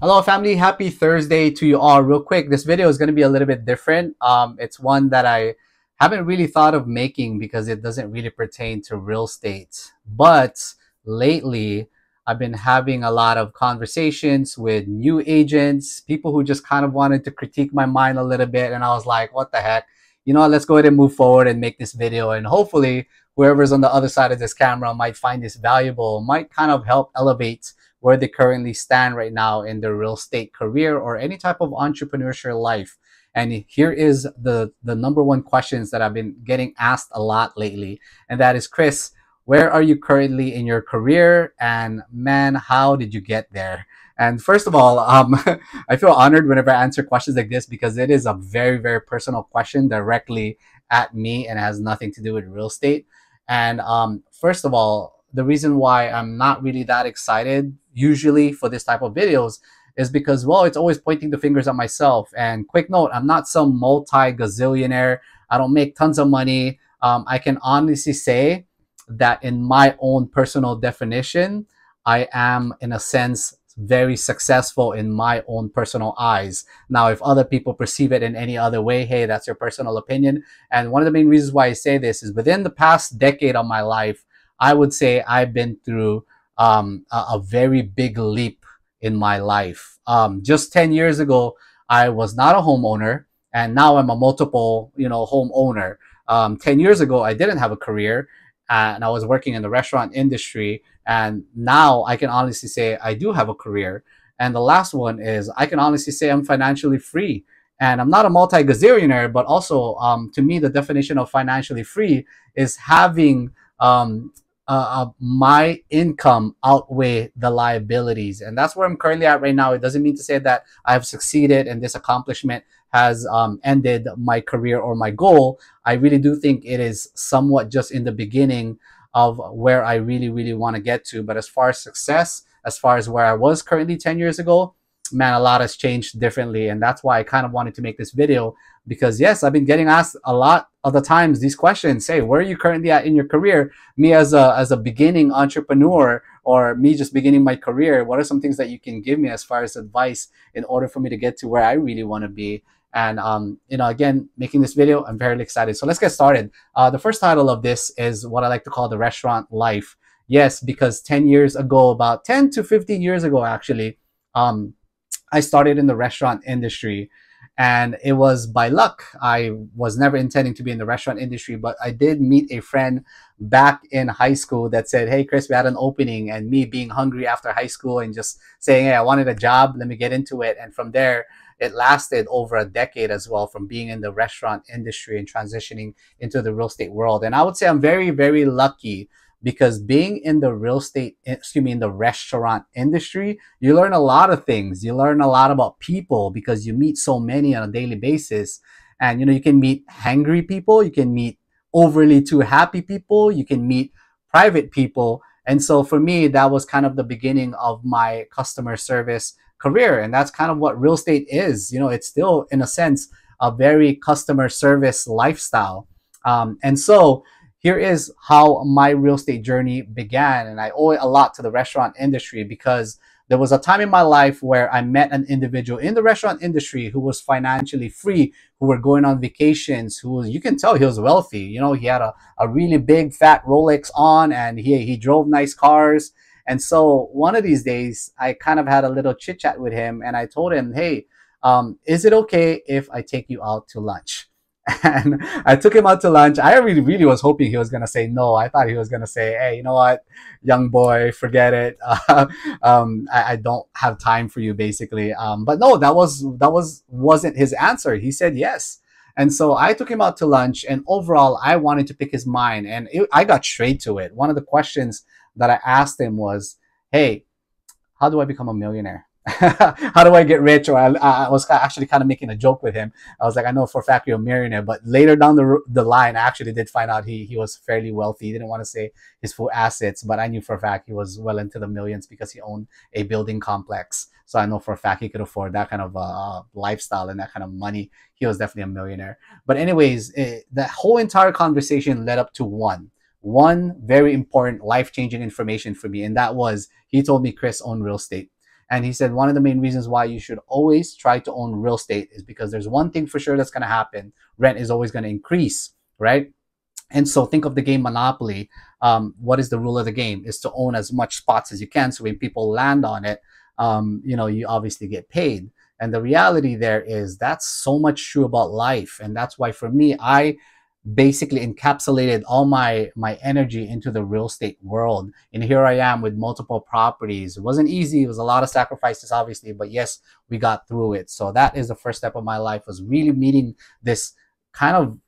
Hello, family. Happy Thursday to you all. Real quick, this video is going to be a little bit different. It's one that I haven't really thought of making because it doesn't really pertain to real estate. But lately, I've been having a lot of conversations with new agents, people who just kind of wanted to critique my mind a little bit. And I was like, what the heck? You know what, let's go ahead and move forward and make this video. And hopefully, whoever's on the other side of this camera might find this valuable, might kind of help elevate where they currently stand right now in their real estate career or any type of entrepreneurial life. And here is the number one questions that I've been getting asked a lot lately. And that is, Chris, where are you currently in your career? And man, how did you get there? And first of all, I feel honored whenever I answer questions like this because it is a very, very personal question directly at me and has nothing to do with real estate. And first of all, the reason why I'm not really that excited usually for this type of videos is because, well, it's always pointing the fingers at myself. And quick note, I'm not some multi-gazillionaire. I don't make tons of money. I can honestly say that in my own personal definition, I am, in a sense, very successful in my own personal eyes. Now, if other people perceive it in any other way, hey, that's your personal opinion. And one of the main reasons why I say this is within the past decade of my life, I would say I've been through a very big leap in my life. Just 10 years ago, I was not a homeowner, and now I'm a multiple, homeowner. 10 years ago, I didn't have a career, and I was working in the restaurant industry. And now I can honestly say I do have a career. And the last one is I can honestly say I'm financially free. And I'm not a multi-gazillionaire, but also to me, the definition of financially free is having my income outweigh the liabilities. And that's where I'm currently at right now. It doesn't mean to say that I have succeeded and this accomplishment has ended my career or my goal. I really do think it is somewhat just in the beginning of where I really, really want to get to. But as far as success, as far as where I was currently 10 years ago, man, a lot has changed differently. And that's why I kind of wanted to make this video because yes, I've been getting asked a lot of the times these questions. Say, where are you currently at in your career? Me as a beginning entrepreneur, or me just beginning my career, what are some things that you can give me as far as advice in order for me to get to where I really want to be? And again, making this video, I'm very excited. So let's get started. The first title of this is what I like to call the restaurant life. Yes, because 10 years ago, about 10 to 15 years ago, actually, I started in the restaurant industry, and it was by luck. I was never intending to be in the restaurant industry, but I did meet a friend back in high school that said, hey, Chris, we had an opening, and me being hungry after high school and just saying, hey, I wanted a job, let me get into it. And from there, it lasted over a decade as well, from being in the restaurant industry and transitioning into the real estate world. And I would say I'm very, very lucky because being in the in the restaurant industry, you learn a lot of things. You learn a lot about people because you meet so many on a daily basis. And, you can meet hangry people, you can meet overly too happy people, you can meet private people. And so for me, that was kind of the beginning of my customer service career. And that's kind of what real estate is. It's still, in a sense, a very customer service lifestyle. And so here is how my real estate journey began. And I owe it a lot to the restaurant industry because there was a time in my life where I met an individual in the restaurant industry who was financially free, who were going on vacations, you can tell he was wealthy. He had a really big fat Rolex on, and he drove nice cars. And so one of these days, I kind of had a little chit chat with him, and I told him, hey, is it okay if I take you out to lunch? And I took him out to lunch. I really, really was hoping he was going to say no. I thought he was going to say, hey, you know what, young boy, forget it. I don't have time for you, basically. But no, that wasn't his answer. He said yes. And so I took him out to lunch, and overall, I wanted to pick his mind, and I got straight to it. One of the questions that I asked him was, hey, how do I become a millionaire? How do I get rich? Or I was actually kind of making a joke with him. I was like, I know for a fact you're a millionaire, but later down the line, I actually did find out he was fairly wealthy. He didn't want to say his full assets, but I knew for a fact he was well into the millions because he owned a building complex. So I know for a fact he could afford that kind of lifestyle and that kind of money. He was definitely a millionaire. But anyways, the whole entire conversation led up to one very important life-changing information for me, and that was he told me, Chris, own real estate. And he said one of the main reasons why you should always try to own real estate is because there's one thing for sure that's going to happen: rent is always going to increase, right? And so think of the game Monopoly. What is the rule of the game? Is to own as much spots as you can. So when people land on it, you obviously get paid. And the reality there is that's so much true about life. And that's why for me, I basically encapsulated all my energy into the real estate world. And here I am with multiple properties. It wasn't easy. It was a lot of sacrifices, obviously, but yes, we got through it. So that is the first step of my life, was really meeting this kind of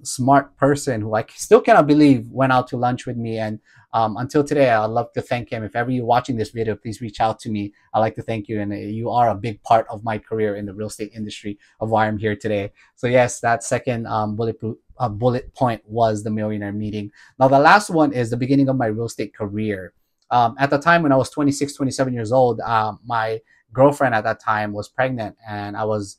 smart person who I still cannot believe went out to lunch with me. And until today, I'd love to thank him. If ever you're watching this video, please reach out to me. I'd like to thank you. And you are a big part of my career in the real estate industry, of why I'm here today. So yes, that second bullet point was the Millionaire meeting. Now, the last one is the beginning of my real estate career. At the time when I was 26, 27 years old, my girlfriend at that time was pregnant, and I was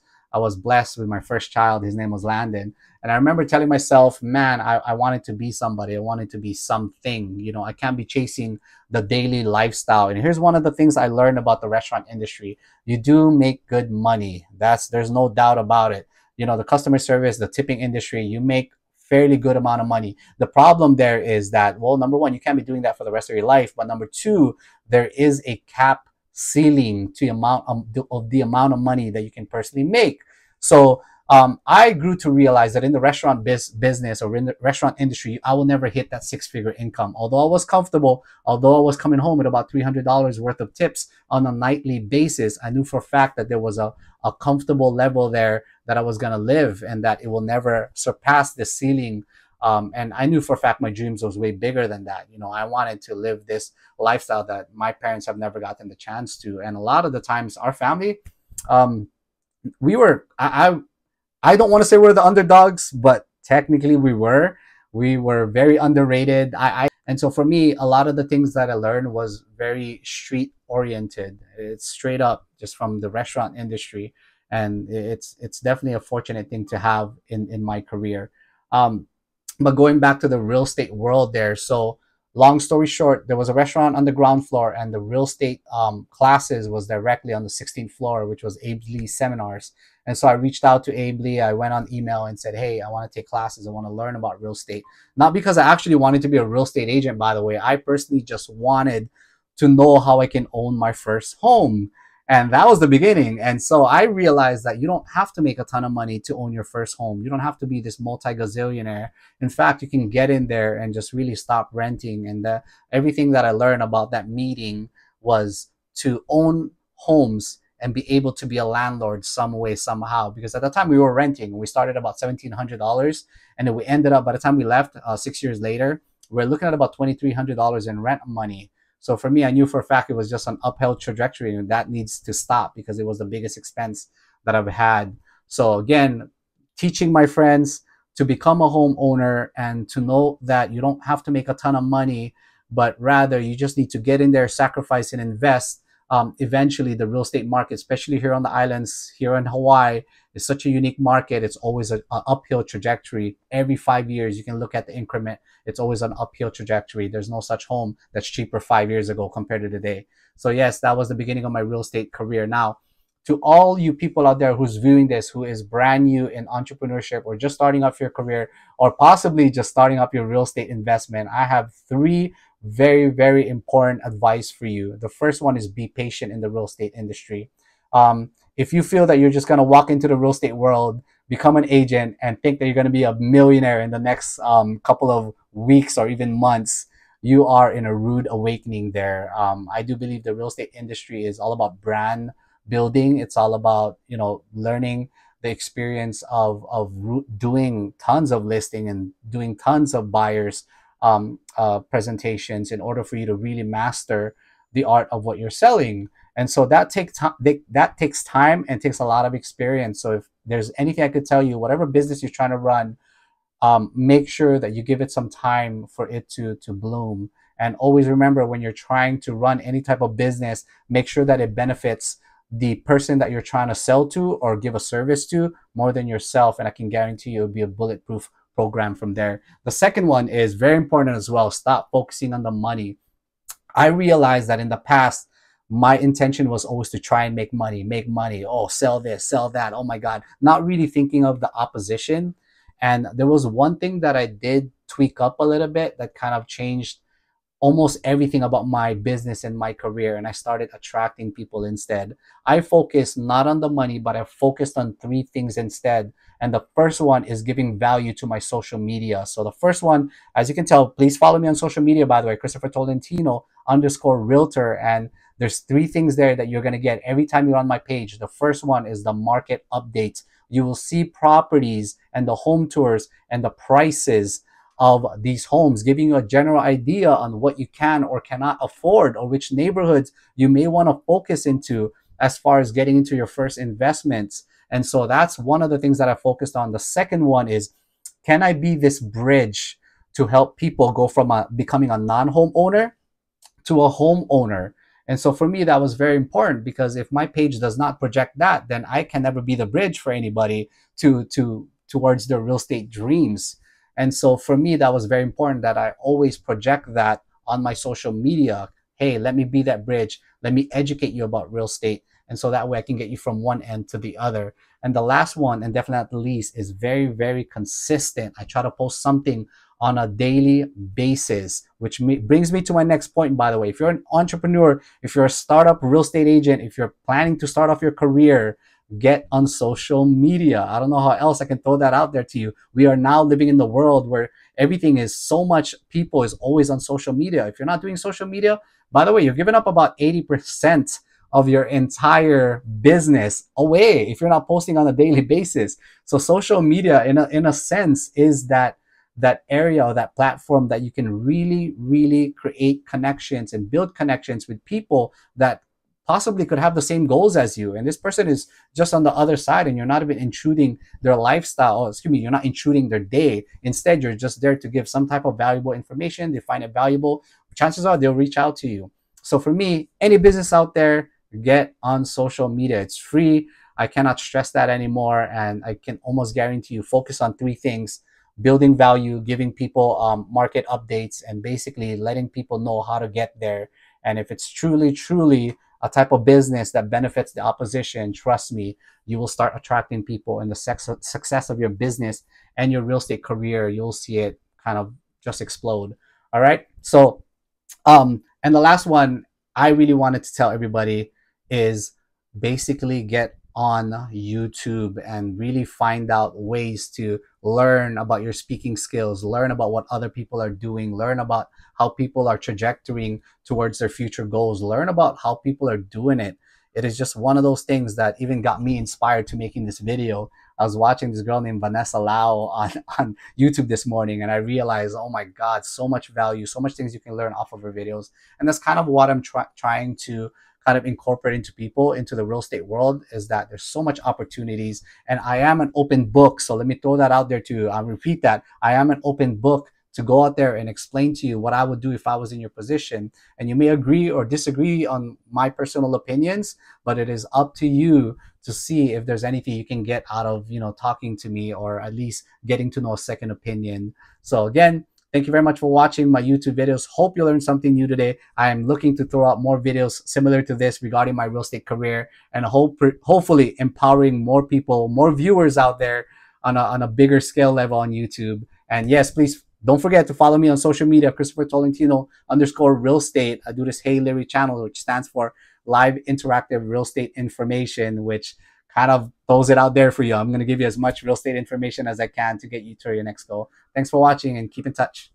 blessed with my first child. His name was Landon. And I remember telling myself, man, I wanted to be somebody. I wanted to be something. You know, I can't be chasing the daily lifestyle. And here's one of the things I learned about the restaurant industry. You do make good money. There's no doubt about it. You know, the customer service, the tipping industry, you make fairly good amount of money. The problem there is that, well, number one, you can't be doing that for the rest of your life. But number two, there is a cap ceiling to the amount of money that you can personally make. So I grew to realize that in the restaurant business, or in the restaurant industry, I will never hit that six-figure income. Although I was comfortable, although I was coming home with about $300 worth of tips on a nightly basis, I knew for a fact that there was a comfortable level there that I was going to live, and that it will never surpass the ceiling. And I knew for a fact my dreams was way bigger than that. You know, I wanted to live this lifestyle that my parents have never gotten the chance to. And a lot of the times, our family, we were, I don't want to say we're the underdogs, but technically we were. We were very underrated. And so for me, a lot of the things that I learned was very street oriented. It's straight up just from the restaurant industry. And it's definitely a fortunate thing to have in my career. But going back to the real estate world there, so long story short, there was a restaurant on the ground floor, and the real estate classes was directly on the 16th floor, which was Abe Lee's seminars. And so I reached out to Abe Lee. I went on email and said, hey, I want to take classes. I want to learn about real estate. Not because I actually wanted to be a real estate agent, by the way. I personally just wanted to know how I can own my first home. And that was the beginning. And so I realized that you don't have to make a ton of money to own your first home. You don't have to be this multi-gazillionaire. In fact, you can get in there and just really stop renting. And everything that I learned about that meeting was to own homes and be able to be a landlord some way, somehow. Because at the time we were renting, we started about $1,700. And then we ended up, by the time we left 6 years later, we're looking at about $2,300 in rent money. So for me, I knew for a fact it was just an uphill trajectory, and that needs to stop because it was the biggest expense that I've had. So again, teaching my friends to become a homeowner and to know that you don't have to make a ton of money, but rather you just need to get in there, sacrifice, and invest. Eventually, the real estate market, especially here on the islands, here in Hawaii, is such a unique market. It's always an uphill trajectory. Every 5 years, you can look at the increment. It's always an uphill trajectory. There's no such home that's cheaper 5 years ago compared to today. So yes, that was the beginning of my real estate career. Now, to all you people out there who's viewing this, who is brand new in entrepreneurship, or just starting up your career, or possibly just starting up your real estate investment, I have three very, very important advice for you. The first one is be patient in the real estate industry. If you feel that you're just going to walk into the real estate world, become an agent, and think that you're going to be a millionaire in the next couple of weeks or even months, you are in a rude awakening there. I do believe the real estate industry is all about brand building. It's all about, you know, learning the experience of doing tons of listing and doing tons of buyers presentations in order for you to really master the art of what you're selling. And so that takes time and takes a lot of experience. So if there's anything I could tell you, whatever business you're trying to run, make sure that you give it some time for it to bloom. And always remember, when you're trying to run any type of business, make sure that it benefits the person that you're trying to sell to or give a service to more than yourself. And I can guarantee you it'll be a bulletproof program from there. The second one is very important as well. Stop focusing on the money. I realized that in the past, my intention was always to try and make money. Oh, sell this, sell that. Oh my God. Not really thinking of the opposition. And there was one thing that I did tweak up a little bit that kind of changed almost everything about my business and my career, and I started attracting people instead. I focused not on the money, but I focused on three things instead. And the first one is giving value to my social media. So the first one, as you can tell, please follow me on social media, by the way, Christopher Tolentino underscore realtor. And there's three things there that you're going to get every time you're on my page. The first one is the market updates. You will see properties and the home tours and the prices of these homes, giving you a general idea on what you can or cannot afford, or which neighborhoods you may want to focus into as far as getting into your first investments. And so that's one of the things that I focused on. The second one is, can I be this bridge to help people go from becoming a non-homeowner to a homeowner? And so for me, that was very important, because if my page does not project that, then I can never be the bridge for anybody towards their real estate dreams. And so for me, that was very important that I always project that on my social media. Hey, let me be that bridge. Let me educate you about real estate. And so that way I can get you from one end to the other. And the last one, and definitely not the least, is very, very consistent. I try to post something on a daily basis, which brings me to my next point, by the way. If you're an entrepreneur, if you're a startup real estate agent, if you're planning to start off your career, get on social media. I don't know how else I can throw that out there to you. We are now living in the world where everything is so much, people is always on social media. If you're not doing social media, by the way, you've given up about 80% of your entire business away if you're not posting on a daily basis. So social media, in a sense, is that area or that platform that you can really, really create connections and build connections with people that possibly could have the same goals as you. And this person is just on the other side, and you're not even intruding their lifestyle. Oh, excuse me, you're not intruding their day. Instead, you're just there to give some type of valuable information. They find it valuable. Chances are they'll reach out to you. So for me, any business out there, get on social media. It's free. I cannot stress that anymore. And I can almost guarantee you, focus on three things: building value, giving people market updates, and basically letting people know how to get there. And if it's truly, truly a type of business that benefits the opposition, trust me, you will start attracting people, and the success of your business and your real estate career, you'll see it kind of just explode. All right. So, and the last one I really wanted to tell everybody is basically get on YouTube and really find out ways to learn about your speaking skills, learn about what other people are doing, learn about how people are trajectorying towards their future goals, learn about how people are doing it. It is just one of those things that even got me inspired to making this video. I was watching this girl named Vanessa Lau on YouTube this morning, and I realized, oh my God, so much value, so much things you can learn off of her videos. And that's kind of what I'm trying to kind of incorporate into people, into the real estate world, is that there's so much opportunities. And I am an open book. So let me throw that out there too. I'll repeat that. I am an open book to go out there and explain to you what I would do if I was in your position. And you may agree or disagree on my personal opinions, but it is up to you to see if there's anything you can get out of, talking to me, or at least getting to know a second opinion. So again, thank you very much for watching my YouTube videos. Hope you learned something new today. I am looking to throw out more videos similar to this regarding my real estate career, and hopefully empowering more people, more viewers out there on a bigger scale level on YouTube. And yes, please don't forget to follow me on social media, Christopher Tolentino _real estate. I do this Hey Larry channel, which stands for Live Interactive Real Estate Information, which kind of throws it out there for you. I'm going to give you as much real estate information as I can to get you to your next goal. Thanks for watching, and keep in touch.